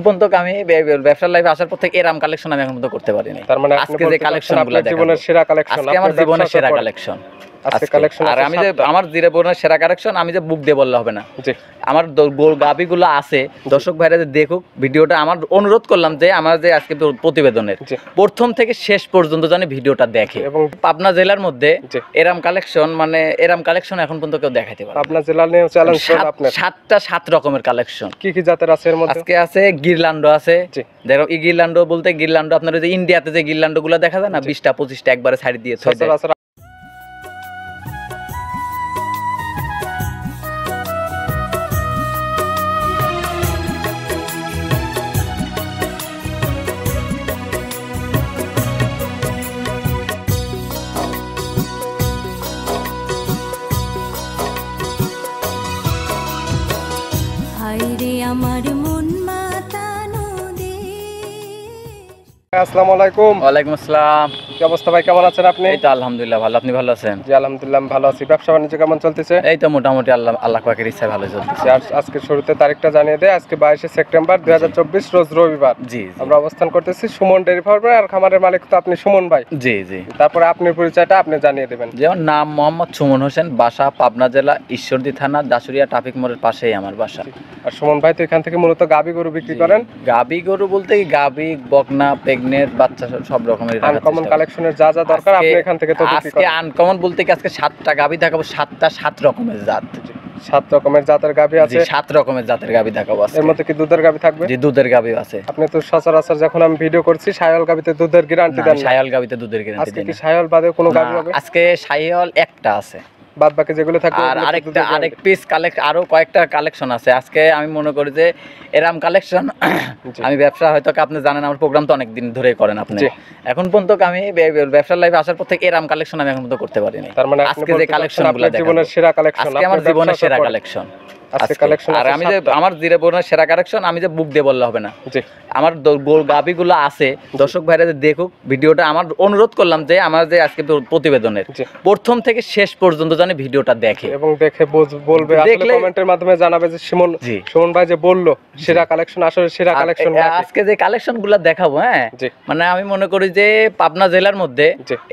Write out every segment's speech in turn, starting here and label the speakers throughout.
Speaker 1: পর্যন্ত আমি ব্যবসার লাইফে আসার পর থেকে এরকম কালেকশন আমি এখন পর্যন্ত করতে পারিনি।
Speaker 2: তার মানে
Speaker 1: আজকে যে কালেকশনগুলো দেখাবো
Speaker 2: জীবনের সেরা কালেকশন,
Speaker 1: আজকে আমার জীবনের সেরা কালেকশন
Speaker 2: আজকে কালেকশন।
Speaker 1: আর আমি যে আমার জীবনের সেরা কালেকশন আমি যে বুক দিয়ে বললে হবে না।
Speaker 2: জি,
Speaker 1: আমার গাবিগুলো আছে, দর্শক ভাইরা যে দেখুক ভিডিওটা। আমার অনুরোধ করলাম যে আমার যে আজকে প্রতিবেদনের প্রথম থেকে শেষ পর্যন্ত যেন ভিডিওটা দেখে। এবং পাবনা জেলার মধ্যে এরম কালেকশন এখন পর্যন্ত কেউ দেখাইতে পারে।
Speaker 2: পাবনা জেলা নিয়ে চ্যালেঞ্জ আপনার
Speaker 1: 7 রকমের কালেকশন।
Speaker 2: কি কি জাতের আছে এর মধ্যে?
Speaker 1: আজকে আছে গিরলান্ডো আছে। দেখো এই গিরলান্ডো বলতে গিরলান্ডো আপনার যে ইন্ডিয়াতে যে গিরলান্ডো গুলো দেখা যায় না, 20টা 25টা একবারে ছাড়ি দিয়ে
Speaker 2: আসসালামু আলাইকুম।
Speaker 1: ওয়ালাইকুম আসসালাম।
Speaker 2: কি অবস্থা ভাই, কেমন আছেন আপনি?
Speaker 1: এই তো আলহামদুলিল্লাহ ভালো, আপনি ভালো আছেন?
Speaker 2: জি আলহামদুলিল্লাহ আমি ভালো আছি। ব্যবসা বাণিজ্য কেমন চলতেছে?
Speaker 1: এই তো মোটামুটি আল্লাহ পাকের ইচ্ছায় ভালো চলতেছে।
Speaker 2: আজকে শুরুতে তারিখটা জানিয়ে দেয়, আজকে 22 সেপ্টেম্বর 2024 রোজ রবিবার।
Speaker 1: জি,
Speaker 2: আমরা অবস্থান করতেছি সুমন ডেইরি ফার্মে। আর খামারের মালিক তো আপনি সুমন ভাই।
Speaker 1: জি জি।
Speaker 2: তারপরে আপনার পরিচয়টা আপনি জানিয়ে দেবেন।
Speaker 1: যেমন নাম মোহাম্মদ সুমন হোসেন, বাসা পাবনা জেলা ঈশ্বরদী থানা দাসুরিয়া ট্রাফিক মোড়ের পাশেই আমার বাসা।
Speaker 2: আর সুমন ভাই তো এখান থেকে মূলত গাবি গরু বিক্রি করেন।
Speaker 1: গাবি গরু বলতে কি গাবি, বকনা, প্রেগনেন্ট, বাচ্চা সব রকমের
Speaker 2: আনকমন কালেকশনের যা যা দরকার আপনি এখান থেকে তো বিক্রি করেন।
Speaker 1: আজকে আনকমন বলতে কি আজকে 7টা গাবি দেখাবো, 7 রকমের জাত।
Speaker 2: 7 রকমের জাতের গাবি আছে।
Speaker 1: 7 রকমের জাতের গাবি দেখাবো আজকে।
Speaker 2: এর মধ্যে কি দুধের গাবি থাকবে?
Speaker 1: জি দুধের গাবি আছে।
Speaker 2: আপনি তো সচরাচর যখন আমি ভিডিও করছি শায়াল গাবিতে দুধের গ্যারান্টি দেন।
Speaker 1: শায়াল গাবিতে দুধের গ্যারান্টি দেন।
Speaker 2: আজকে কি শায়াল বাদে কোনো গাবি হবে?
Speaker 1: আজকে শায়াল একটা আছে,
Speaker 2: বাদ বাকি যেগুলো থাকবে
Speaker 1: আর আরেক পিস আরো কয়েকটা কালেকশন আছে। আজকে আমি মনে করি যে এরম কালেকশন আমি ব্যবসা হয়তো আপনি জানেন আমার প্রোগ্রাম তো অনেক দিন ধরে করেন আপনি। এখন পর্যন্ত আমি ব্যবসার লাইফে আসার পর থেকে এরম কালেকশন আমি এখন পর্যন্ত করতে পারিনি।
Speaker 2: তার মানে
Speaker 1: আজকে যে কালেকশনগুলো দেখাবো
Speaker 2: জীবনের সেরা কালেকশন,
Speaker 1: আজকে আমার জীবনের সেরা কালেকশন আর আমি যে আমার জীবনের সেরা কালেকশন আমি যে বুক দিয়ে বললে হবে না। আমার গাবিগুলো আছে, দর্শক ভাইরা যে দেখুক ভিডিওটা। আমার অনুরোধ করলাম যে আমার যে আজকে প্রতিবেদনের প্রথম থেকে শেষ পর্যন্ত যেন ভিডিওটা দেখে
Speaker 2: এবং দেখে বলবে, আসলে কমেন্টের মাধ্যমে জানাবে যে সুমন ভাই যে বললো সেরা কালেকশন, আসলে সেরা কালেকশন।
Speaker 1: আজকে যে কালেকশনগুলো দেখাবো, হ্যাঁ মানে আমি মনে করি যে পাবনা জেলার মধ্যে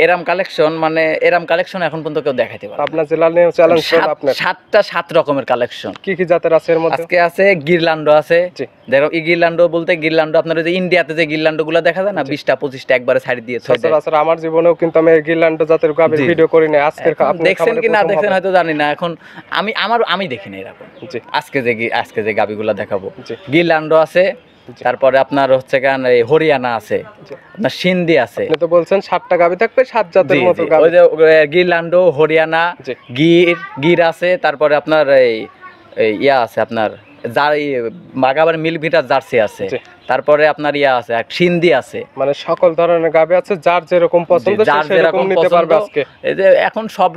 Speaker 1: এরম কালেকশন এখন পর্যন্ত কেউ দেখাইতে পারে।
Speaker 2: পাবনা জেলা নিয়ে চ্যালেঞ্জ আপনার
Speaker 1: 7 রকমের কালেকশন।
Speaker 2: কি কি জাতের আছে এর মধ্যে?
Speaker 1: আজকে আছে গিরলান্ডো আছে। দেখো এই গিরলান্ডো বলতে গিরলান্ডো আপনার যে ইন্ডিয়াতে যে গিরলান্ডো গুলো দেখা যায় না, 20টা 25টা একবারে ছাড়ি দিয়ে
Speaker 2: সচরাচর আমার জীবনেও কিন্তু আমি গিরলান্ডো জাতের গাবির ভিডিও করি না। আজকে আপনি
Speaker 1: দেখছেন কি না দেখছেন হয়তো জানি না। এখন আমি দেখি না এরকম। আজকে যে গাবিগুলো দেখাবো, গিরলান্ডো আছে, তারপরে আপনার হচ্ছে কেন হরিয়ানা আছে, আপনার সিন্ধি আছে।
Speaker 2: আপনি তো বলছেন 7টা গাবি থাকবে, 7 জাতের মতো গাবি।
Speaker 1: ওই যে গিরলান্ডো, হরিয়ানা, গির আছে, তারপরে আপনার এই ইয়া আছে আপনার মাগাবার মিল্ক ভিটার জার্সি আছে, তারপরে আপনার ইয়া আছে সিন্ধি আছে।
Speaker 2: মানে সকল ধরনের গাবি আছে, যার যেরকম পছন্দ সে সেরকম নিতে পারবে। আজকে এই যে এখন সব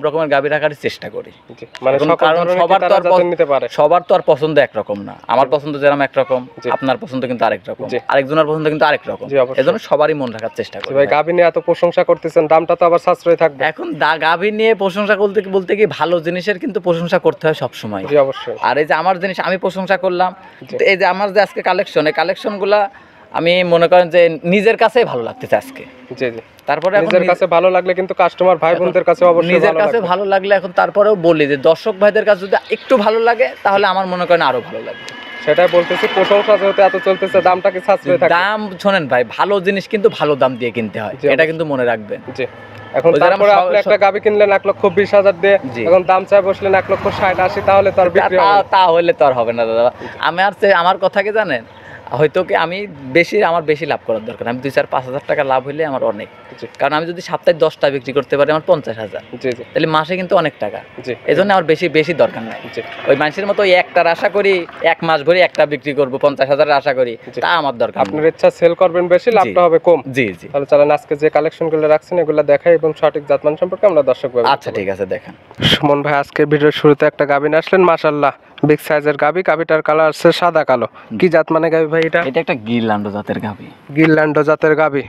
Speaker 2: রকমের গাবি রাখার চেষ্টা করি, মানে কারণ সবার তো আর পছন্দ একরকম না। আমার পছন্দ যেরকম একরকম, আপনার পছন্দ কিন্তু আরেক রকম, আরেকজনের পছন্দ কিন্তু আরেক রকম। এজন্য সবারই মন রাখার চেষ্টা করি। ভাই গাবি নিয়ে এত প্রশংসা করতেছেন, দামটা তো আবার সাশ্রয় থাকবে।
Speaker 1: এখন গাবি নিয়ে প্রশংসা বলতে কি ভালো জিনিসের কিন্তু প্রশংসা করতে হয় সব সময়।
Speaker 2: জি অবশ্যই।
Speaker 1: আর এই যে আমার জিনিস আমি প্রশংসা করলাম, এই যে আমার যে আজকে কালেকশনগুলা আমি মনে করেন যে নিজের কাছেই ভালো লাগতেছে আজকে।
Speaker 2: জি জি।
Speaker 1: তারপরে
Speaker 2: নিজের কাছে ভালো লাগলে কিন্তু কাস্টমার ভাই বোনদের কাছে অবশ্যই
Speaker 1: নিজের কাছে ভালো লাগলে এখন তারপরেও বলি যে দর্শক ভাইদের কাছে যদি একটু ভালো লাগে তাহলে আমার মনে করেন আরো ভালো লাগবে।
Speaker 2: সেটাই বলতেছি, প্রশংসা যেহেতু এত চলতেছে দামটা কি সাশ্রয় থাকবে?
Speaker 1: দাম শোনেন ভাই, ভালো জিনিস কিন্তু ভালো দাম দিয়ে কিনতে হয়, এটা কিন্তু মনে রাখবেন।
Speaker 2: জি। এখন তারপরে আপনি একটা গাবি কিনলেন 1,20,000 দিয়ে, এখন দাম চাই বসলেন 1,60,80, তাহলে তো আর বিক্রি হবে না।
Speaker 1: তাহলে তো আর হবে না দাদা। আমার কথা কি জানেন, হয়তো কি আমার বেশি লাভ করার দরকার। আমি 2-4-5 হাজার টাকা লাভ হইলে আমার অনেক। কারণ আমি যদি সপ্তাহে 10টা বিক্রি করতে পারি আমার 50,000, তাহলে মাসে কিন্তু অনেক টাকা। এই জন্য আমার বেশি দরকার নাই। ওই মানুষের মতো একটার আশা করি 1 মাস ভরে একটা বিক্রি করবো 50,000 আশা করি, তা আমার দরকার।
Speaker 2: আপনার ইচ্ছা সেল করবেন বেশি, লাভটা হবে কম।
Speaker 1: জি জি।
Speaker 2: তাহলে চলেন আজকে যে কালেকশনগুলো রাখছেন এগুলো দেখাই এবং সঠিক জাতমান সম্পর্কে আমরা দর্শক ভাই।
Speaker 1: আচ্ছা ঠিক আছে, দেখেন।
Speaker 2: সুমন ভাই আজকে ভিডিওর শুরুতে একটা গাবি নিয়ে আসলেন, মাশাআল্লাহ বিগ সাইজের গাবি। গাবিটার কালার আছে সাদা কালো। কি জাত মানে গাবি ভাই এটা?
Speaker 1: এটা একটা গিরলান্ডো জাতের গাবি।
Speaker 2: গিরলান্ডো জাতের গাবি।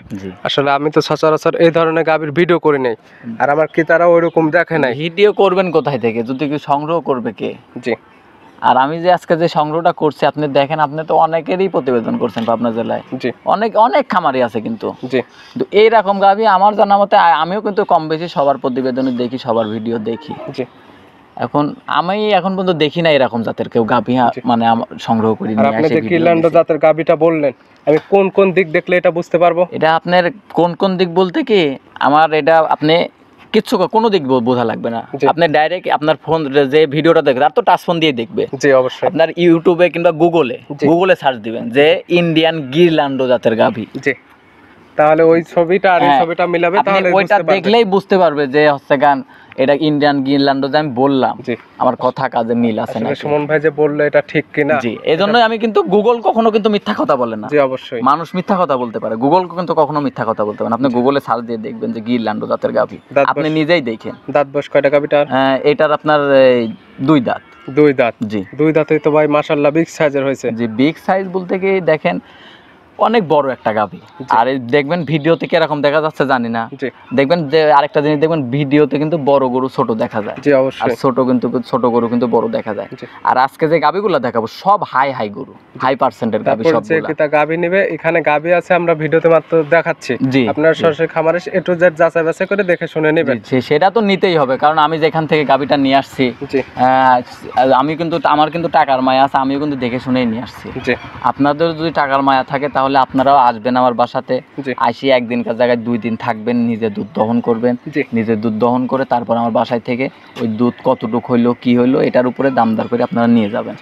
Speaker 2: আসলে আমি তো সচরাচর এই ধরনের গাবির ভিডিও করি নাই, আর আমার ক্রেতারা ওইরকম দেখে নাই।
Speaker 1: ভিডিও করবেন কোথায় থেকে, যদি কি সংগ্রহ করবে কে?
Speaker 2: জি।
Speaker 1: আর আমি যে আজকে যে সংগ্রহটা করছি আপনি দেখেন, আপনি তো অনেকেরই প্রতিবেদন করছেন পাবনা জেলায়,
Speaker 2: জি
Speaker 1: অনেক খামারি আছে কিন্তু
Speaker 2: জি
Speaker 1: কিন্তু এইরকম গাভী আমার জানা মতে আমিও কিন্তু কম বেশি সবার প্রতিবেদনে দেখি, সবার ভিডিও দেখি।
Speaker 2: জি
Speaker 1: এখন আমি এখন পর্যন্ত দেখি না এরকম জাতের কেউ গাভী মানে সংগ্রহ করি।
Speaker 2: আর আপনি যে কিরল্যান্ড জাতের গাভীটা বললেন, আমি কোন কোন দিক দেখলে এটা বুঝতে পারবো?
Speaker 1: এটা আপনার কোন কোন দিক বলতে কি, আমার এটা আপনি কিচ্ছু কোনো দিক বোঝা লাগবে না, আপনি ডাইরেক্ট আপনার ফোন যে ভিডিওটা দেখবেন আর তো টাচ ফোন দিয়ে দেখবে।
Speaker 2: জি অবশ্যই।
Speaker 1: আপনার ইউটিউবে কিংবা গুগলে সার্চ দিবেন যে ইন্ডিয়ান গিরল্যান্ড জাতের গাভী,
Speaker 2: জি তাহলে ওই ছবিটা আর এই ছবিটা মিলাবে, তাহলে
Speaker 1: ওইটা দেখলেই বুঝতে পারবে যে হচ্ছে গান এটা ইন্ডিয়ান গিরল্যান্ড যে আমি বললাম, আমার কথা কাজে মিল আছে না।
Speaker 2: সুমন ভাই যে বললো এটা ঠিক কিনা,
Speaker 1: জি এজন্যই আমি কিন্তু গুগল কখনো কিন্তু মিথ্যা কথা বলে না।
Speaker 2: জি অবশ্যই।
Speaker 1: মানুষ মিথ্যা কথা বলতে পারে, গুগল কিন্তু কখনো মিথ্যা কথা বলতে পারে না। আপনি গুগলে সার্চ দিয়ে দেখবেন যে গিরল্যান্ড জাতের গাভী, আপনি নিজেই দেখেন।
Speaker 2: দাঁত বয়স কয়টা গাভীটার?
Speaker 1: এটার আপনার 2 দাঁত।
Speaker 2: 2 দাঁত।
Speaker 1: জি
Speaker 2: 2 দাঁতে তো ভাই মাশাআল্লাহ বিগ সাইজের হয়েছে।
Speaker 1: জি বিগ সাইজ বলতে কি দেখেন অনেক বড় একটা গাভী, আর দেখবেন ভিডিওতে কিরকম দেখা যাচ্ছে জানি না, দেখবেন যে আরেকটা জিনিস দেখবেন ভিডিওতে কিন্তু বড় গরু ছোট দেখা যায়।
Speaker 2: জি অবশ্যই।
Speaker 1: আর ছোট গরু কিন্তু বড় দেখা যায়। আর আজকে যে গাভীগুলো দেখাবো সব হাই গরু, হাই পার্সেন্টের গাভী সবগুলো।
Speaker 2: যে কিটা গাভী নেবে, এখানে গাভী আছে আমরা ভিডিওতে মাত্র দেখাচ্ছি, আপনারা সরাসরি খামারে A to Z যাচাই বাছাই করে দেখে শুনে নেবেন।
Speaker 1: সেটা তো নিতেই হবে, কারণ আমি যেখান থেকে গাভীটা নিয়ে আসছি আমি কিন্তু আমার কিন্তু টাকার মায়া আছে, আমিও কিন্তু দেখে শুনেই নিয়ে আসছি। আপনাদের যদি টাকার মায়া থাকে তাহলে আপনারাও আসবেন আমার বাসাতে, আসি একদিনকার জায়গায় 2 দিন থাকবেন, নিজে দুধ দহন করবেন, নিজে দুধ দহন করে তারপর আমার বাসায় থেকে ওই দুধ কতটুক হইলো কি হইলো এটার উপরে দামদার করে আপনারা নিয়ে যাবেন।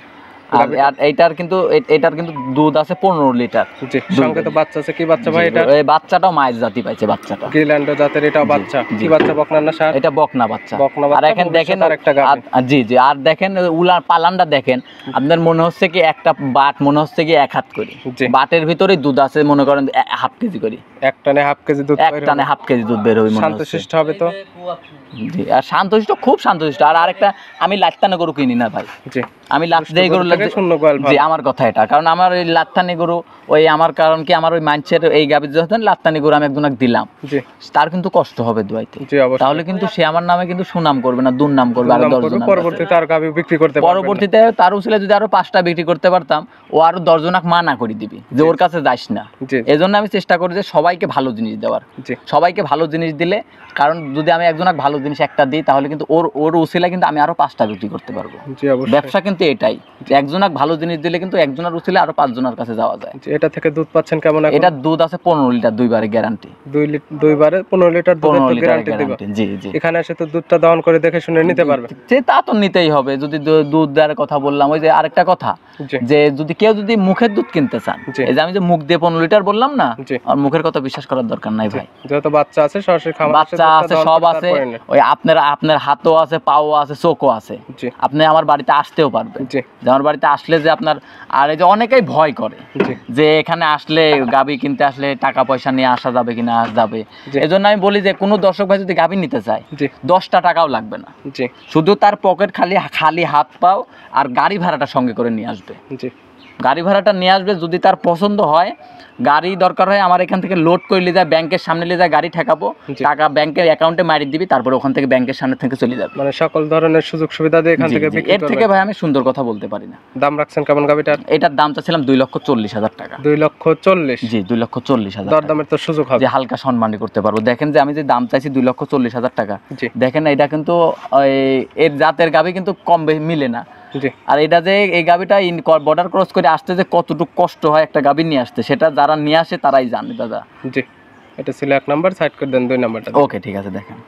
Speaker 1: আর এটার কিন্তু দুধ আছে 15 লিটার।
Speaker 2: জি সঙ্গে তো বাচ্চা আছে। কি বাচ্চা ভাই এটা?
Speaker 1: এই বাচ্চাটাও মায়ের জাতি পাইছে বাচ্চাটা,
Speaker 2: গিরল্যান্ড জাতের এটাও বাচ্চা। কি বাচ্চা, বকনা না ষাঁড়?
Speaker 1: এটা বকনা বাচ্চা। আর এখন দেখেন জি আর দেখেন উলার পালানটা দেখেন, আপনার মনে হচ্ছে কি একটা বাট মনে হচ্ছে কি 1 হাত করে, বাটের ভিতরে দুধ আছে মনে করেন 1/2 কেজি করে,
Speaker 2: এক টানে 1/2 কেজি দুধ,
Speaker 1: এক টানে 1/2 কেজি দুধ বের হবে।
Speaker 2: শান্তশিষ্ট হবে তো?
Speaker 1: জি আর শান্তশিষ্ট, খুব শান্তশিষ্ট। আর আরেকটা, আমি লাত্তানে গরু কিনি না ভাই, জি আমি লাত্তানে গরু জি আমার কথা এটা, কারণ আমার ওই লাত্তানি গরু ওই আমার কারণ কি আমার ওই মাইন্ডসেট এই গাভীর যখন লাত্তানি গরু আমি একজনকে দিলাম, জি তার কিন্তু কষ্ট হবে দুয়াইতে, তাহলে কিন্তু সে আমার নামে কিন্তু সুনাম করবে না, দুর্নাম করবে, আর 10 জন
Speaker 2: পরবর্তীতে আর গাভী বিক্রি করতে পারবে।
Speaker 1: পরবর্তীতে তার উসিলে যদি আরো 5টা বিক্রি করতে পারতাম, ও আরো 10 জনক মানা করে দিবি যে ওর কাছে যাস না। এজন্য আমি চেষ্টা করি যে সবাইকে ভালো জিনিস দেওয়ার, সবাইকে ভালো জিনিস দিলে, কারণ যদি আমি একজনক ভালো জিনিস একটা দিই তাহলে কিন্তু ওর উসিলে কিন্তু আমি আরো 5টা বিক্রি করতে পারবো। ব্যবসা কিন্তু এটাই, একজনক ভালো জিনিস দিলে কিন্তু একজনের উসিলে আরো 5 জনের কাছে যাওয়া যায়।
Speaker 2: এটা থেকে দুধ পাচ্ছেন কেমন?
Speaker 1: এটা দুধ আছে 15 লিটার, 2 বারে গ্যারান্টি।
Speaker 2: 2 বারে 15 লিটার দুধের গ্যারান্টি দিবা? জি জি। এখানে এসে তো দুধটা দহন করে দেখে শুনে নিতে পারবে।
Speaker 1: সে তা তো নিতেই হবে, যদি দুধ দেওয়ার কথা বললাম। ওই যে আরেকটা কথা, যে যদি কেউ যদি মুখের দুধ কিনতে চান, এই যে আমি যে মুখ দিয়ে 15 লিটার বললাম না, আর মুখের কথা বিশ্বাস করার দরকার নাই ভাই,
Speaker 2: যেহেতু বাচ্চা আছে, সরাসরি খামার
Speaker 1: বাচ্চা আছে, সব আছে, ওই আপনার হাতও আছে, পাও আছে, চোখও আছে, আপনি আমার বাড়িতে আসতেও পারবেন। যে আমার বাড়িতে আসলে যে আপনার, আর এই যে অনেকেই ভয় করে যে এখানে আসলে গাভী কিনতে আসলে টাকা পয়সা নিয়ে আসা যাবে কিনা, যাবে। এজন্য আমি বলি যে কোনো দর্শক ভাই যদি গাভী নিতে চায় 10টা টাকাও লাগবে না, শুধু তার পকেট খালি হাত পাও আর গাড়ি ভাড়াটা সঙ্গে করে নিয়ে আসবে। গাড়ি ভাড়াটা নিয়ে আসবে, যদি তার পছন্দ হয়, গাড়ি দরকার হয় আমার এখান থেকে লোড করে নিয়ে যায়, ব্যাংকের সামনে নিয়ে যায়, গাড়ি ঠেকাবো, টাকা ব্যাংকের অ্যাকাউন্টে মারি দিবি, তারপরে ওখান থেকে ব্যাংকের সামনে থেকে চলে যাবে।
Speaker 2: মানে সকল ধরনের সুযোগ সুবিধা দিয়ে এখান থেকে বিক্রি
Speaker 1: এর থেকে ভাই আমি সুন্দর কথা বলতে পারি না।
Speaker 2: দাম রাখছেন কেমন গাভীটার? এটার
Speaker 1: দাম চাচ্ছিলাম 2,40,000 টাকা।
Speaker 2: 2,40,000? জি
Speaker 1: 2,40,000।
Speaker 2: দরদামের তো সুযোগ হবে,
Speaker 1: যে হালকা সম্মানী করতে পারবো। দেখেন যে আমি যে দাম চাইছি 2,40,000 টাকা, দেখেন এটা কিন্তু এর জাতের গাভী কিন্তু কম মিলে না। আর এটা যে এই গাভীটা বর্ডার ক্রস করে আসতে যে কতটুকু কষ্ট হয় একটা গাভী নিয়ে আসতে, সেটা যারা নিয়ে আসে তারাই জানে দাদা। জি
Speaker 2: এটা ছিল 1 নাম্বার, সাইড করে দেন 2 নাম্বারটা।
Speaker 1: ওকে ঠিক আছে। দেখেন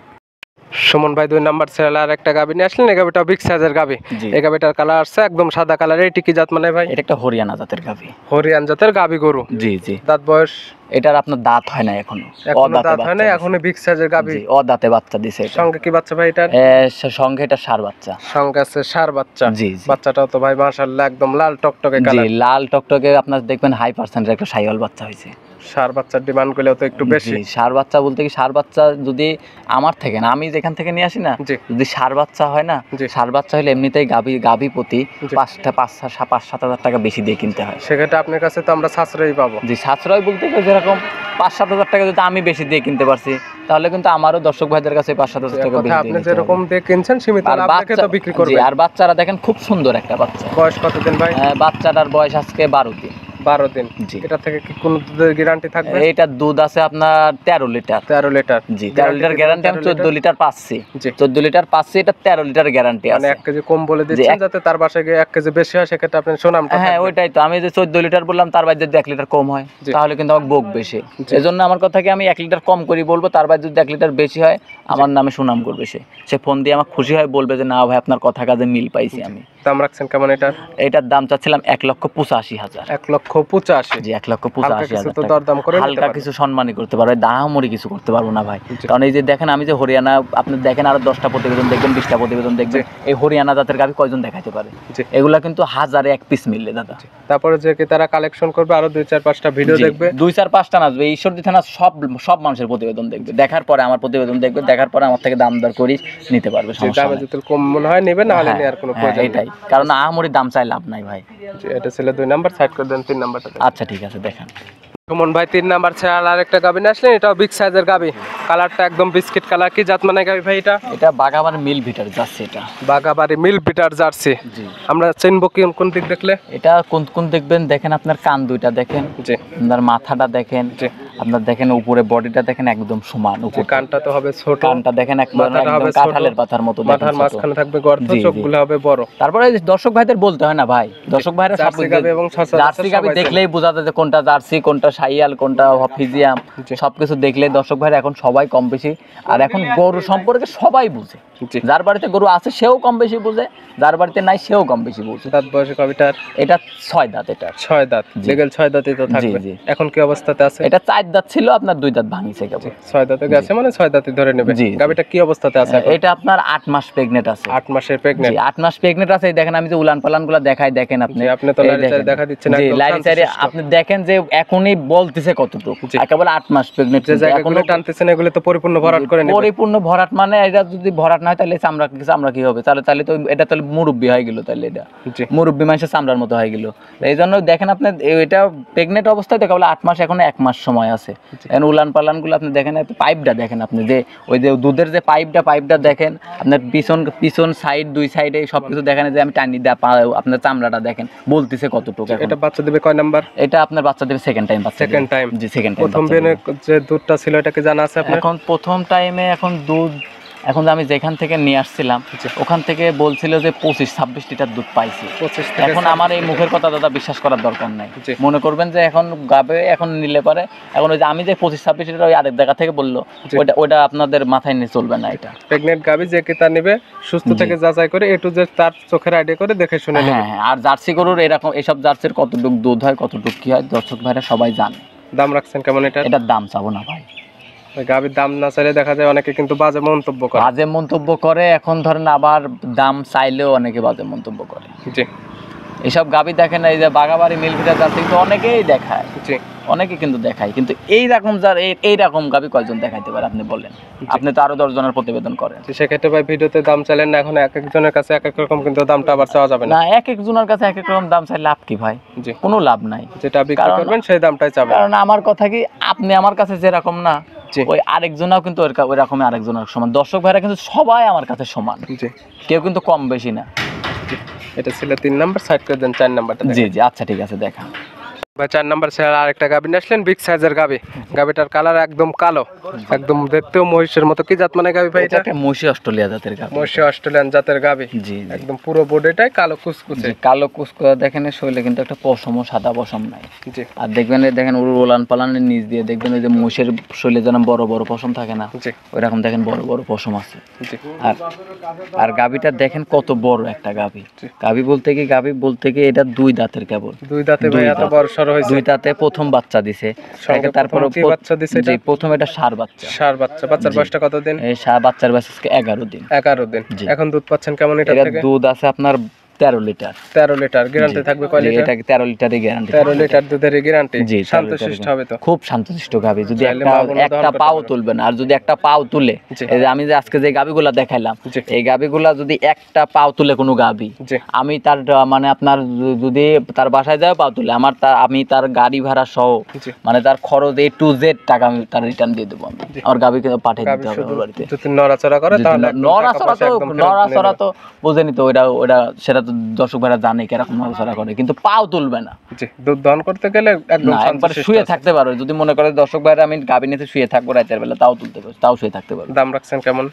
Speaker 2: সুমন ভাই 2 নাম্বার ছেলে আর একটা গাভী নিয়ে আসলেন। এই গাভীটা বিগ সাইজের গাভী, এই গাভীটার কালার আছে একদম সাদা কালার। এটি কি জাত মানে ভাই?
Speaker 1: এটা একটা হরিয়ানা জাতের গাভী।
Speaker 2: হরিয়ানা জাতের গাভী গরু? জি জি। দাঁত বয়স?
Speaker 1: এটার আপনার দাঁত হয় না এখনো,
Speaker 2: দাঁত হয় না এখনো, বিগ সাইজের গাভী,
Speaker 1: দাঁতে বাচ্চা দিছে।
Speaker 2: সঙ্গে কি বাচ্চা ভাই এটার?
Speaker 1: সঙ্গে এটা ষাঁড় বাচ্চা,
Speaker 2: সঙ্গে আছে ষাঁড় বাচ্চা। জি বাচ্চাটাও তো ভাই মাশাআল্লাহ একদম লাল টকটকে কালার।
Speaker 1: জি লাল টকটকে, আপনার দেখবেন হাই পার্সেন্টের একটা শাইওয়াল বাচ্চা হইছে।
Speaker 2: ষাঁড় বাচ্চার ডিমান্ড গুলো তো একটু বেশি।
Speaker 1: ষাঁড় বাচ্চা বলতে কি, ষাঁড় বাচ্চা যদি আমার থেকে না, আমি যেখান থেকে নিয়ে আসি না, যদি ষাঁড় বাচ্চা হয় না, ষাঁড় বাচ্চা হলে এমনিতেই গাভী প্রতি 5-7 হাজার টাকা বেশি দিয়ে কিনতে হয়।
Speaker 2: সেক্ষেত্রে আপনার কাছে তো আমরা সাশ্রয়ই পাবো।
Speaker 1: জি, সাশ্রয় বলতে গেলে যেরকম 5-7 হাজার টাকা যদি আমি বেশি দিয়ে কিনতে পারছি, তাহলে কিন্তু আমারও দর্শক ভাইদের কাছে 5-7 হাজার টাকা বেশি।
Speaker 2: আপনি যেরকম দিয়ে কিনছেন সীমিত লাভ রেখে তো বিক্রি করবেন।
Speaker 1: আর বাচ্চারা দেখেন খুব সুন্দর একটা বাচ্চা।
Speaker 2: বয়স কতদিন ভাই?
Speaker 1: বাচ্চাটার বয়স আজকে 12 দিন।
Speaker 2: 12 দিন। এটা থেকে কি কোনো দুধের গ্যারান্টি থাকবে?
Speaker 1: এটা দুধ আছে আপনার 13 লিটার।
Speaker 2: 13 লিটার।
Speaker 1: জি, 13 লিটার গ্যারান্টি। আমি 14 লিটার পাচ্ছি। 14 লিটার পাচ্ছি, এটা 13 লিটার গ্যারান্টি আছে।
Speaker 2: মানে 1 কেজি কম বলে দিচ্ছেন যাতে তার বাসায় গিয়ে 1 কেজি বেশি হয়, সেক্ষেত্রে আপনি সুনামটা।
Speaker 1: হ্যাঁ, ওইটাই তো। আমি যে 14 লিটার বললাম, তার বাইরে যদি 1 লিটার কম হয় তাহলে কিন্তু আমার বক বেশি। এজন্য আমার কথা কি, আমি 1 লিটার কম করি বলবো, তার বাইরে যদি 1 লিটার বেশি হয় আমার নামে সুনাম করবে। সে ফোন দিয়ে আমার খুশি হয়, বলবে যে না ভাই আপনার কথা কাজে মিল পাইছি আমি।
Speaker 2: দাম রাখছেন কেমন এটার?
Speaker 1: এটার দাম চাচ্ছিলাম 1,85,000।
Speaker 2: 1,85,000।
Speaker 1: জি, 1,85,000
Speaker 2: তো দরদাম করে
Speaker 1: হালকা কিছু সম্মানই করতে পারবো, দাহামরি কিছু করতে পারবো না ভাই। কারণ এই যে দেখেন, আমি যে হরিয়ানা, আপনি দেখেন আরো 10টা প্রতিবেদন দেখবেন, 20টা প্রতিবেদন দেখবেন, এই হরিয়ানা জাতের গাভী কয়জন দেখাইতে পারে? এগুলা কিন্তু হাজারে 1 পিস মিললে দাদা।
Speaker 2: তারপরে যে কি তারা কালেকশন করবে, আরো 2-4-5টা ভিডিও দেখবে,
Speaker 1: 2-4-5টা নাচবে, ঈশ্বরদী থানা সব মানুষের প্রতিবেদন দেখবে, দেখার পরে আমার প্রতিবেদন দেখবে, দেখার পরে আমার থেকে দাম দর করি নিতে পারবে।
Speaker 2: দামে যদি কম মনে হয় নেবে, না হলে নেওয়ার কোনো প্রয়োজন নেই।
Speaker 1: এটাই কারণ আহামরি দাম চাই লাভ নাই ভাই।
Speaker 2: এটা ছিল 2 নাম্বার, সাইড করে দেন 3 নাম্বারটা।
Speaker 1: আচ্ছা ঠিক আছে, দেখেন
Speaker 2: সুমন ভাই 3 নাম্বার ছাড়া আরেকটা গাভী নিয়ে আসলেন, এটাও বিগ সাইজের গাভী, কালারটা একদম বিস্কিট কালার। কি জাত মানে গাভী ভাই এটা?
Speaker 1: এটা বাগাবাড়ি মিল ভিটার জার্সি। এটা
Speaker 2: বাগাবাড়ি মিল ভিটার জার্সি।
Speaker 1: জি,
Speaker 2: আমরা চিনবো কি কোন দিক দেখলে?
Speaker 1: এটা কোন দেখবেন, দেখেন আপনার কান দুইটা দেখেন,
Speaker 2: জি,
Speaker 1: আপনার মাথাটা দেখেন, জি, আপনার দেখেন উপরে বডিটা দেখেন একদম সমান। উপরে
Speaker 2: কানটা তো হবে ছোট,
Speaker 1: কানটা দেখেন একদম কাঁঠালের পাতার মতো,
Speaker 2: মাথার মাঝখানে থাকবে গর্ত, চোখগুলো হবে বড়।
Speaker 1: তারপরে দর্শক ভাইদের বলতে হয় না ভাই, দর্শক ভাইরা সব জার্সি গাভী দেখলেই বোঝা যায় যে কোনটা জার্সি, কোনটা শাইয়াল, কোনটা ফিজিয়াম, সবকিছু দেখলে দর্শক ভাইরা এখন সবাই কম বেশি, আর এখন গরু সম্পর্কে সবাই বুঝে। যার বাড়িতে গরু আছে সেও কম বেশি বুঝে, যার বাড়িতে নাই সেও কম বেশি বুঝে।
Speaker 2: দাঁত বয়সে কবিটার?
Speaker 1: এটা 6 দাঁত। এটা
Speaker 2: 6 দাঁত, লিগ্যাল 6 দাঁতই তো থাকবে। এখন কি অবস্থাতে আছে?
Speaker 1: এটা 4 দাঁত ছিল, আপনার 2 দাঁত ভাঙিছে কেবল।
Speaker 2: 6 দাঁতে গেছে মানে 6 দাঁতই ধরে নেবে। গাবিটা কি অবস্থাতে আছে?
Speaker 1: এটা আপনার 8 মাস প্রেগন্যান্ট আছে।
Speaker 2: 8 মাসের প্রেগন্যান্ট?
Speaker 1: 8 মাস প্রেগন্যান্ট আছে। দেখেন আমি যে উলান পালানগুলো দেখাই, দেখেন আপনি
Speaker 2: তো লাইচারে দেখা দিচ্ছেন একদম। জি,
Speaker 1: লাইচারে আপনি দেখেন যে এখনই বলতেছে কতটুকু, একেবারে 8 মাস প্রেগন্যান্ট।
Speaker 2: যে জায়গাগুলো টানতেছেন এগুলো তো পরিপূর্ণ ভরাট করে নেবে।
Speaker 1: পরিপূর্ণ ভরাট মানে এটা যদি ভরাট না হয় তাহলে আমরা কি হবে? তাহলে তো এটা তাহলে মুরব্বি হয়ে গেল, তাহলে এটা মুরব্বি মানুষের চামড়ার মতো হয়ে গেল। এই জন্য দেখেন আপনি এটা প্রেগনেন্ট অবস্থায় দেখা বলে 8 মাস, এখন 1 মাস সময় আছে। এখন উলান পালানগুলো আপনি দেখেন, পাইপটা দেখেন আপনি, যে ওই যে দুধের যে পাইপটা দেখেন আপনার, পিছন সাইড 2 সাইডে সবকিছু দেখেন, যে আমি টানি দেয়া আপনার চামড়াটা দেখেন বলতেছে কতটুকু।
Speaker 2: এটা বাচ্চা দেবে কয় নাম্বার?
Speaker 1: এটা আপনার বাচ্চা দেবে সেকেন্ড টাইম। জি, সেকেন্ড টাইম।
Speaker 2: প্রথম দিনে যে দুধটা ছিল এটা কি জানা আছে আপনার?
Speaker 1: এখন প্রথম টাইমে এখন দুধ, এখন আমি যেখান থেকে নিয়ে আসছিলাম ওখান থেকে বলছিল যে 25-26 লিটার দুধ পাইছি। এখন আমার এই মুখের কথা দাদা বিশ্বাস করার দরকার নাই। মনে করবেন যে এখন গাবে এখন নিলে পারে, এখন ওই যে আমি যে 25-26 লিটার ওই আরেক জায়গা থেকে বললো, ওইটা আপনাদের মাথায় নিয়ে চলবে না। এটা
Speaker 2: প্রেগনেন্ট গাবি যে কিতা নেবে সুস্থ থেকে যাচাই করে একটু যে তার চোখের আইডিয়া করে দেখে শুনে নেবে।
Speaker 1: হ্যাঁ, আর জার্সি গরুর এরকম এসব জার্সির কতটুকু দুধ হয়, কতটুকু কি হয়, দর্শক ভাইরা সবাই জানে।
Speaker 2: দাম রাখছেন কেমন এটা?
Speaker 1: এটার দাম চাবো না ভাই।
Speaker 2: গাবির দাম না চাইলে দেখা যায় অনেকে কিন্তু বাজে মন্তব্য করে। এখন ধরেন আবার দাম চাইলেও অনেকে বাজে মন্তব্য করে। জি, এইসব গাবি দেখেন, এই যে বাগাবাড়ি মিল ভিটার জার্সি কিন্তু অনেকেই দেখায়। জি, অনেকে কিন্তু দেখায়, কিন্তু এইরকম গাবি কয়জন দেখাইতে পারে আপনি বলেন? আপনি তো আরো 10 জনের প্রতিবেদন করেন। সেক্ষেত্রে ভাই ভিডিওতে দাম চাইলেন না, এখন এক একজনের কাছে এক এক রকম, কিন্তু দামটা আবার চাওয়া যাবে না।
Speaker 1: এক একজনের কাছে এক এক রকম দাম চাই, লাভ কি ভাই? জি, কোনো লাভ নাই।
Speaker 2: যেটা বিক্রি করবেন সেই দামটাই চাবেন।
Speaker 1: কারণ আমার কথা কি, আপনি আমার কাছে যেরকম না, ওই আরেকজনও কিন্তু ওই রকমই আরেকজনের সমান। দর্শক ভাইরা কিন্তু সবাই আমার কাছে সমান। জি, কেউ কিন্তু কম বেশি না।
Speaker 2: এটা ছিল 3 নাম্বার, সাইড করে দেন 4 নাম্বারটা।
Speaker 1: জি, আচ্ছা ঠিক আছে, দেখা
Speaker 2: ভাই 4 নাম্বার ছেড়ে আরেকটা গাবি নিয়ে আসলেন, বিগ সাইজের গাবি। গাবিটার কালার একদম কালো, একদম দেখতেও মহিষের মতো। কি জাত মানে গাবি ভাই এটা?
Speaker 1: এটা মহিষী অস্ট্রেলিয়া জাতের গাবি।
Speaker 2: মহিষী অস্ট্রেলিয়ান জাতের গাবি। জি, একদম পুরো বডিটাই কালো কুচকুচে।
Speaker 1: কালো কুচকুচে দেখেন, শরীরে কিন্তু একটা পশমও সাদা পশম নাই। জি, আর দেখেন উলান পালানের নিচ দিয়ে দেখবেন ওই যে মহিষের শরীরে যেন বড় বড় পশম থাকে না, ওই রকম দেখেন বড় বড় পশম আছে। জি, আর গাবিটা দেখেন কত বড় একটা গাবি। গাবি বলতে কি এটা 2 দাঁতের কেবল। 2 দাঁতে ভাই এত বড় সর হইছে? 2 দাঁতে প্রথম বাচ্চা দিছে। তারপর কি বাচ্চা দিছে এটা? জি, প্রথম এটা ষাঁড় বাচ্চা। বাচ্চার বয়সটা কত দিন? এই বাচ্চার বয়স 11 দিন। 11 দিন। এখন দুধ পাচ্ছেন কেমন এটা থেকে? দুধ আছে আপনার 13 লিটার।
Speaker 2: 13 লিটার গ্যারান্টি থাকবে কয় লিটার?
Speaker 1: এটা 13 লিটারের গ্যারান্টি।
Speaker 2: 13 লিটার দুধের গ্যারান্টি।
Speaker 1: জি,
Speaker 2: শান্তশিষ্ট হবে তো?
Speaker 1: খুব শান্তশিষ্ট গাভী। যদি একটা পাও তুলবে না, আর যদি একটা পাও তুলে, এই যে আমি যে আজকে যে গাভীগুলা দেখাইলাম, এই গাভীগুলা যদি একটা পাও তুলে কোনো গাভী, আমি তার মানে আপনার যদি তার বাসায় যায় পাও তুলে, আমি তার গাড়ি ভাড়া সহ মানে তার খরচ A to Z টাকা আমি তার রিটার্ন দিয়ে দেবো। আমার গাভীকে পাঠিয়ে দিতে হবে আমার বাড়িতে।
Speaker 2: যদি নড়াচড়া করে তাহলে
Speaker 1: নড়াচড়া তো বোঝেনি তো, ওটা সেটা তো দর্শক ভাইরা জানে কিরকম নড়াচড়া করে, কিন্তু পাও তুলবে না।
Speaker 2: দুধ দহন করতে গেলে একদম
Speaker 1: একবার শুয়ে থাকতে পারো। যদি মনে করে দর্শক ভাইরা আমি গাভী নিতে শুয়ে থাকবো রাতের বেলা, তাও তুলতে পারো, তাও শুয়ে থাকতে পারো।
Speaker 2: দাম রাখছেন কেমন?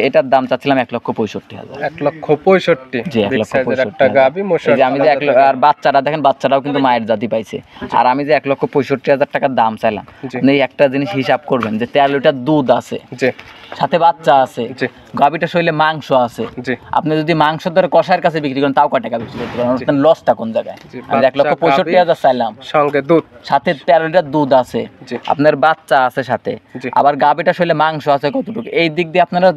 Speaker 1: এটার দাম চাচ্ছিলাম 1,65,000।
Speaker 2: 1,65,000?
Speaker 1: জি, 1,65,000
Speaker 2: একটা গাভী মোশাল্লাহ।
Speaker 1: আমি যে আর বাচ্চাটা দেখেন, বাচ্চাটাও কিন্তু মায়ের জাতি পাইছে। আর আমি যে 1,65,000 টাকার দাম চাইলাম, আপনি একটা জিনিস হিসাব করবেন যে 13 লিটার দুধ আছে, সাথে বাচ্চা আছে, গাভীটা শরীরে মাংস আছে। আপনি যদি মাংস ধরে কষার কাছে বিক্রি করেন, তাও কয় টাকা বিক্রি করতে পারেন? আপনার লসটা কোন জায়গায়? আমি 1,65,000 চাইলাম,
Speaker 2: সঙ্গে দুধ,
Speaker 1: সাথে 13 লিটার দুধ আছে, আপনার বাচ্চা আছে সাথে, আবার গাভীটা শরীরে মাংস আছে কতটুকু, এই দিক দিয়ে আপনারা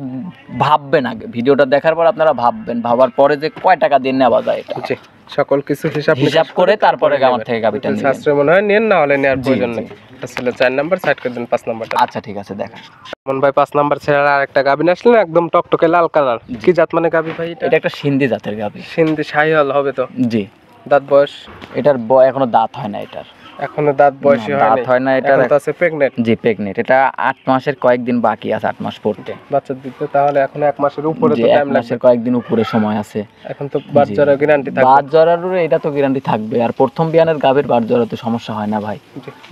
Speaker 1: ভাববেন। আগে ভিডিওটা দেখার পর আপনারা ভাববেন, ভাবার পরে যে কয় টাকা দিয়ে নেওয়া যায় এটা
Speaker 2: সকল কিছু হিসাব
Speaker 1: করে তারপরে আমার থেকে গাভীটা নিবেন।
Speaker 2: শাস্ত্রে মনে হয় নেন, না হলে নেওয়ার প্রয়োজন নেই। আসলে 4 নাম্বার সাইড করে দেন, 5 নাম্বারটা।
Speaker 1: আচ্ছা ঠিক আছে, দেখেন
Speaker 2: মন ভাই 5 নাম্বার ছেড়ে আরেকটা গাভী আসলেন, একদম টকটকে লাল কালার। কি জাত মানে গাভী ভাই এটা?
Speaker 1: এটা একটা সিন্ধি জাতের গাভী।
Speaker 2: সিন্ধি শাহিওয়াল হবে তো?
Speaker 1: জি।
Speaker 2: দাঁত বয়স?
Speaker 1: এটার এখনো দাঁত হয় না, এটার
Speaker 2: এখনো দাঁত বয়সী হয় না।
Speaker 1: এটা
Speaker 2: এখন তো আছে প্রেগন্যান্ট।
Speaker 1: জি, প্রেগন্যান্ট। এটা 8 মাসের কয়েকদিন বাকি আছে, 8 মাস পড়তে
Speaker 2: বাচ্চা দিতে। তাহলে এখন 1 মাসের উপরে তো টাইম লাগবে।
Speaker 1: 1 মাসের কয়েকদিন উপরে সময় আছে।
Speaker 2: এখন তো বাত জরার গ্যারান্টি থাকবে।
Speaker 1: বাত জরার এটা তো গ্যারান্টি থাকবে। আর প্রথম বিয়ানের গাভীর বাত জরাতে সমস্যা হয় না ভাই।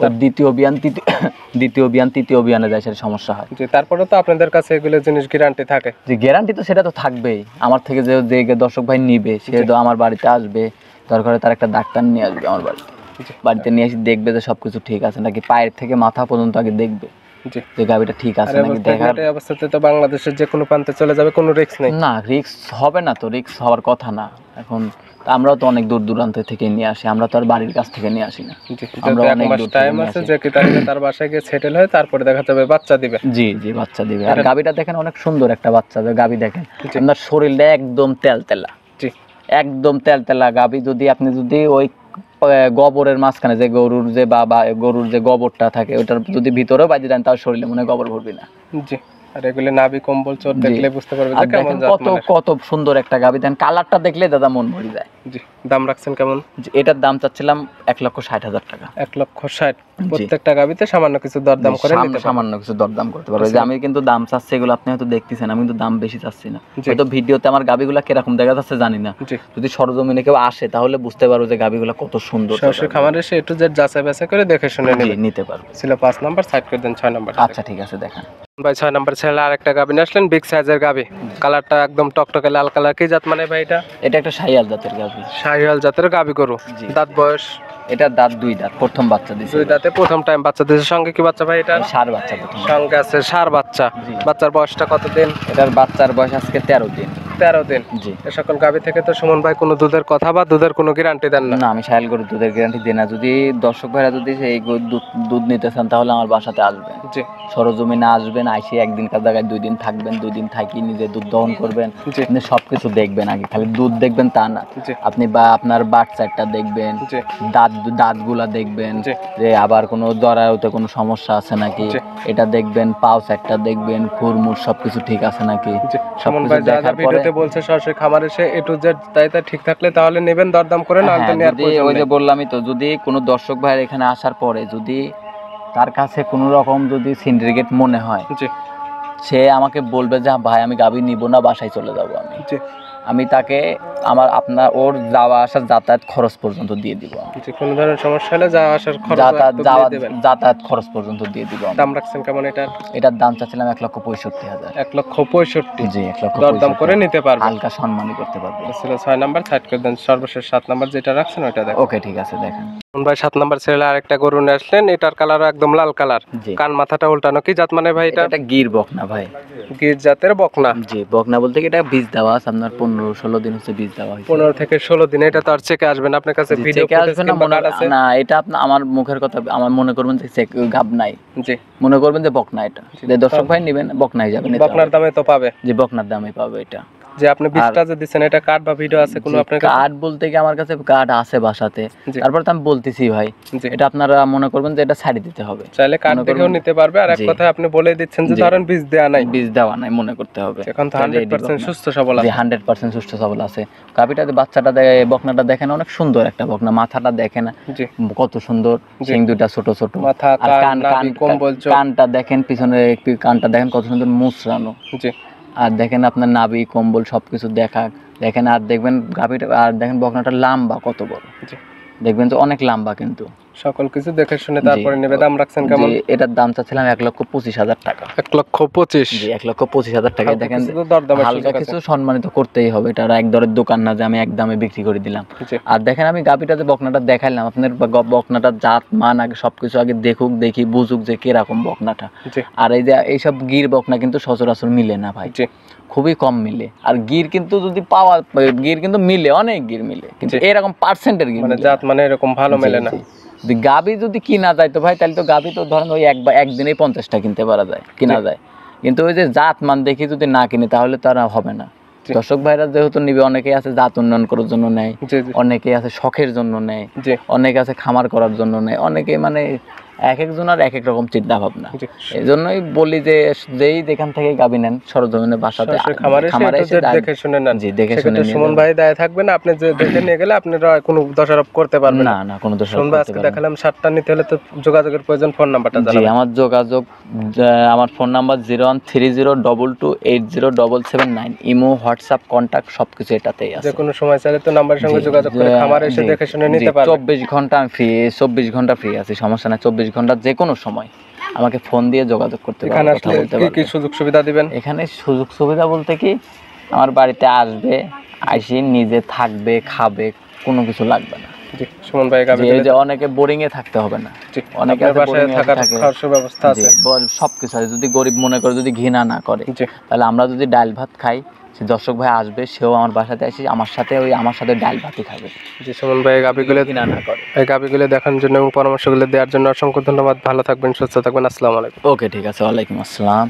Speaker 1: ওর দ্বিতীয় বিয়ান তৃতীয় বিয়ানে যায় সেটা সমস্যা হয়।
Speaker 2: জি, তারপরে তো আপনাদের কাছে এগুলো জিনিস গ্যারান্টি থাকে।
Speaker 1: জি, গ্যারান্টি তো সেটা তো থাকবেই। আমার থেকে যে দর্শক ভাই নিবে, সে তো আমার বাড়িতে আসবে, দরকারে তার একটা ডাক্তার নিয়ে আসবে আমার বাড়িতে নিয়ে এসে দেখবে যে সবকিছু ঠিক আছে নাকি, পায়ের থেকে মাথা পর্যন্ত আগে দেখবে যে গাভীটা ঠিক আছে নাকি। দেখার
Speaker 2: অবস্থাতে তো বাংলাদেশের যে কোনো প্রান্তে চলে যাবে, কোনো রিস্ক নেই।
Speaker 1: না, রিস্ক হবে না তো, রিস্ক হওয়ার কথা না। এখন আমরাও তো অনেক দূর দূরান্ত থেকে নিয়ে আসি, আমরা তো আর বাড়ির কাছ থেকে নিয়ে আসি না।
Speaker 2: আমরা অনেক দূর টাইম আছে যে কি তার বাসায় গিয়ে সেটেল হয়, তারপরে দেখা যাবে বাচ্চা দিবে।
Speaker 1: জি, বাচ্চা দিবে। আর গাভীটা দেখেন অনেক সুন্দর একটা বাচ্চা। গাভী দেখেন আপনার শরীরটা একদম তেলতেলা। জি, একদম তেলতেলা গাভী। যদি ওই গোবরের মাঝখানে যে গরুর যে গোবরটা থাকে, ওটার যদি ভিতরেও বাঁধি দেন, তাও শরীরে মনে গোবর ভরবি না।
Speaker 2: জি, আর এগুলো নাভি কম্বল চোর দেখলে বুঝতে পারবে যে কেমন জাত।
Speaker 1: কত সুন্দর একটা গাভী, দেন কালারটা দেখলে দাদা মন ভরে যায়।
Speaker 2: জি, দাম রাখছেন কেমন?
Speaker 1: এটার দাম চাচ্ছিলাম 1,60,000 টাকা।
Speaker 2: 1,60,000। প্রত্যেকটা গাভীতে সামান্য কিছু দরদাম করে নিতে পারবেন। সামান্য কিছু দরদাম করতে পারবে। যে আমি কিন্তু দাম চাচ্ছি, এগুলো আপনি হয়তো দেখতেছেন, আমি কিন্তু দাম বেশি চাচ্ছি না। হয়তো ভিডিওতে আমার গাভীগুলো কিরকম দেখা যাচ্ছে জানি না, যদি সরজমিনে কেউ আসে তাহলে বুঝতে পারবো যে গাভীগুলো কত সুন্দর। সরাসরি খামারে এসে একটু যে যাচাই বাছাই করে দেখে শুনে নিতে পারবে। ছিল 5 নাম্বার, সাইড করে দেন 6 নাম্বার।
Speaker 1: আচ্ছা ঠিক আছে, দেখেন
Speaker 2: ভাই 6 নাম্বার ছেলে আরেকটা গাভী আসলেন, বিগ সাইজের গাভী, কালারটা একদম টকটকে লাল কালার। কি জাত মানে ভাই এটা?
Speaker 1: এটা একটা শাহিওয়াল জাতের গাভী।
Speaker 2: শাহিওয়াল জাতের গাভী গরু। দাঁত বয়স?
Speaker 1: এটা দাঁত 2 দাঁত, প্রথম বাচ্চা দিছে।
Speaker 2: 2 দাঁতে প্রথম টাইম বাচ্চা দিছে। সঙ্গে কি বাচ্চা ভাই এটা?
Speaker 1: ষাঁড় বাচ্চা। প্রথম
Speaker 2: সঙ্গে আছে ষাঁড় বাচ্চা। বাচ্চার বয়সটা কত দিন?
Speaker 1: এটার বাচ্চার বয়স আজকে 13 দিন।
Speaker 2: 13 দিন। জি। এই সকল গাভী থেকে তো সুমন ভাই কোনো দুধের কথা বা দুধের কোনো গ্যারান্টি দেন না?
Speaker 1: না, আমি শাহিওয়াল গরুর দুধের গ্যারান্টি দিই না। যদি দর্শক ভাইরা যদি এই দুধ নিতে চান, তাহলে আমার বাসাতে আসবেন। জি, সরজমিনে আসবেন, আইসে একদিন কার জায়গায় 2 দিন থাকবেন, 2 দিন থাকি নিজে দুধ দহন করবেন। আপনি সবকিছু দেখবেন, আগে খালি দুধ দেখবেন তা না, আপনি বা আপনার বাচ্চাটা দেখবেন, দাঁতগুলা দেখবেন, যে আবার কোনো জরায়ুতে কোনো সমস্যা আছে নাকি এটা দেখবেন, পাউচ একটা দেখবেন, খুরমুর সবকিছু ঠিক আছে নাকি।
Speaker 2: সবকিছু দেখার পরে ভিডিওতে বলছে সরাসরি খামার এসে A to Z তাই ঠিক থাকলে তাহলে নেবেন, দরদাম করে না আনতে নেয়ার প্রয়োজন নেই।
Speaker 1: ওই যে বললামই তো, যদি কোনো দর্শক ভাই এখানে আসার পরে যদি তার কাছে কোনো রকম যদি সিন্ডিকেট মনে হয়, সে আমাকে বলবে যে ভাই আমি গাভী নিব না, বাসায় চলে যাবো। আমি তাকে ওর যাওয়া আসার যাতায়াত খরচ পর্যন্ত দিয়ে দিব। কোনো ধরনের সমস্যা হলে যাওয়া আসার খরচ, যাতায়াত খরচ পর্যন্ত দিয়ে দিব।
Speaker 2: দাম রাখছেন কেমন এটার?
Speaker 1: এটার দাম চাচ্ছিলাম 1,65,000।
Speaker 2: 1,65,000?
Speaker 1: জি, 1,65,000
Speaker 2: দরদাম করে নিতে পারবে,
Speaker 1: হালকা সম্মানই করতে পারবে।
Speaker 2: ছিল 6 নাম্বার, সাইড করে দেন। সর্বশেষ 7 নাম্বার যেটা রাখছেন ওটা দেখেন।
Speaker 1: ওকে ঠিক আছে, দেখেন
Speaker 2: ভাই 7 নাম্বার ছেলে আরেকটা গরু নিয়ে আসলেন, এটার কালার একদম লাল কালার, কান মাথাটা উল্টানো। কি জাত মানে ভাই এটা?
Speaker 1: এটা গির বকনা ভাই।
Speaker 2: গির জাতের বকনা?
Speaker 1: জি, বকনা বলতে কি এটা বীজ দেওয়া আছে আপনার 15-16 দিন হচ্ছে বীজ দেওয়া হয়েছে।
Speaker 2: 15 থেকে 16 দিন। এটা তো আর চেকে আসবেন আপনার কাছে ভিডিও ফুটেজ কিংবা কার্ড আছে
Speaker 1: না? এটা আপনি আমার মুখের কথা, আমার মনে করবেন যে চেক গাব নাই।
Speaker 2: জি,
Speaker 1: মনে করবেন যে বকনা, এটা যে দর্শক ভাই নেবেন বকনাই যাবেন।
Speaker 2: বকনার দামে তো পাবে।
Speaker 1: জি, বকনার দামে পাবে এটা।
Speaker 2: যে আপনি বীজটা যে দিচ্ছেন এটা কার্ড বা ভিডিও আছে কোনো আপনার কাছে?
Speaker 1: কার্ড বলতে কি আমার কাছে কার্ড আছে বাসাতে, তারপর তো আমি বলতেছি ভাই এটা আপনারা মনে করবেন যে এটা ছাড়ি দিতে হবে,
Speaker 2: চাইলে কার্ড দেখেও নিতে পারবে। আর এক কথায় আপনি বলে দিচ্ছেন যে ধরেন বীজ দেওয়া নাই,
Speaker 1: বীজ দেওয়া নাই মনে করতে হবে,
Speaker 2: এখন তো 100% সুস্থ সবল আছে।
Speaker 1: 100% সুস্থ সবল আছে। গাভীটাতে বাচ্চাটা বকনাটা দেখেন অনেক সুন্দর একটা বকনা, মাথাটা দেখেন কত সুন্দর, শিং দুইটা ছোট ছোট,
Speaker 2: মাথা কান নাভি কম্বল,
Speaker 1: কানটা দেখেন, পিছনে কানটা দেখেন কত সুন্দর মুচড়ানো, আর দেখেন আপনার নাভি কম্বল সবকিছু দেখেন, আর দেখবেন গাভীটা, আর দেখেন বকনাটা লম্বা কত বড়, দেখবেন যে অনেক লম্বা, কিন্তু সকল কিছু দেখে শুনে তারপরে নেবে। দাম রাখছেন কেমন? এটার দাম চাচ্ছিলাম 1,25,000 টাকা।
Speaker 2: 1,25,000?
Speaker 1: জি 1,25,000 টাকা। দেখেন হালকা কিছু সম্মানিত করতেই হবে, এটা এক দরের দোকান না যে আমি এক দামে বিক্রি করে দিলাম। আর দেখেন আমি গাভীটাতে বকনাটা দেখাইলাম, আপনার বকনাটার জাত মান আগে সবকিছু আগে দেখুক, দেখি বুঝুক যে কিরকম বকনাটা। আর এই যে এইসব গির বকনা কিন্তু সচরাচর মিলে না ভাই, খুবই কম মিলে। আর গির কিন্তু যদি পাওয়া, গির কিন্তু মিলে, অনেক গির মিলে, কিন্তু এরকম পার্সেন্টের গির মানে জাত মানে এরকম ভালো মেলে না। গাভী যদি কিনা যায় তো ভাই, তাহলে তো গাভী তো ধরেন ওই একদিনেই 50টা কিনতে পারা যায়, কিনা যায়। কিন্তু ওই যে জাত মান দেখি যদি না কিনে তাহলে তো আর হবে না। দর্শক ভাইরা যেহেতু নিবে, অনেকেই আছে জাত উন্নয়ন করার জন্য নেয়, অনেকেই আছে শখের জন্য নেয়, অনেকে আছে খামার করার জন্য নেয়, অনেকে মানে এক একজনের এক এক রকম চিন্তা ভাবনা। এই জন্যই বলি যে যেই যেখান থেকে গাভী নেন সরজমিনে বাসাতে খামারে এসে দেখে শুনে নেন। জি দেখে শুনে নেন। সুমন ভাই দায় থাকবে না, আপনি যে দেখে নিয়ে গেলে আপনারা কোনো দোষারোপ করতে পারবেন না। না কোনো দোষারোপ করতে পারবেন না। আজকে দেখালাম 7টা নিতে হলে তো যোগাযোগের প্রয়োজন। ফোন নাম্বারটা জানাবেন। জি আমার phone number 013022807779। Imo, WhatsApp, contact সবকিছু এটাতেই আছে। যে কোনো সময় চাইলে তো নাম্বারের সঙ্গে যোগাযোগ করে খামারে এসে দেখে শুনে নিতে পারবেন। 24 ঘন্টা আমি ফ্রি, 24 ঘন্টা ফ্রি আছি, সমস্যা নাই। 24 ঘন্টা যে কোনো সময় আমাকে ফোন দিয়ে যোগাযোগ করতে পারবেন। এখানে আসলে কি সুযোগ সুবিধা দিবেন? এখানে সুযোগ সুবিধা বলতে কি, আমার বাড়িতে আসবে, আইসি নিজে থাকবে, খাবে, কোনো কিছু লাগবে না। সুমন ভাই যে অনেকে বোরিং এ থাকতে হবে না, অনেকে বাসায় থাকার ব্যবস্থা আছে, সবকিছু আছে। যদি গরিব মনে করে, যদি ঘৃণা না করে, তাহলে আমরা যদি ডাল ভাত খাই, সে দর্শক ভাই আসবে, সেও আমার বাসাতে আসি, আমার সাথে ডাল ভাতই খাবে। জি সুমন ভাই গাভীগুলো ঘৃণা না করে। এই গাভীগুলো দেখার জন্য এবং পরামর্শগুলো দেওয়ার জন্য অসংখ্য ধন্যবাদ। ভালো থাকবেন, সুস্থ থাকবেন। আসসালামু আলাইকুম। ওকে ঠিক আছে, ওয়ালাইকুম আসসালাম।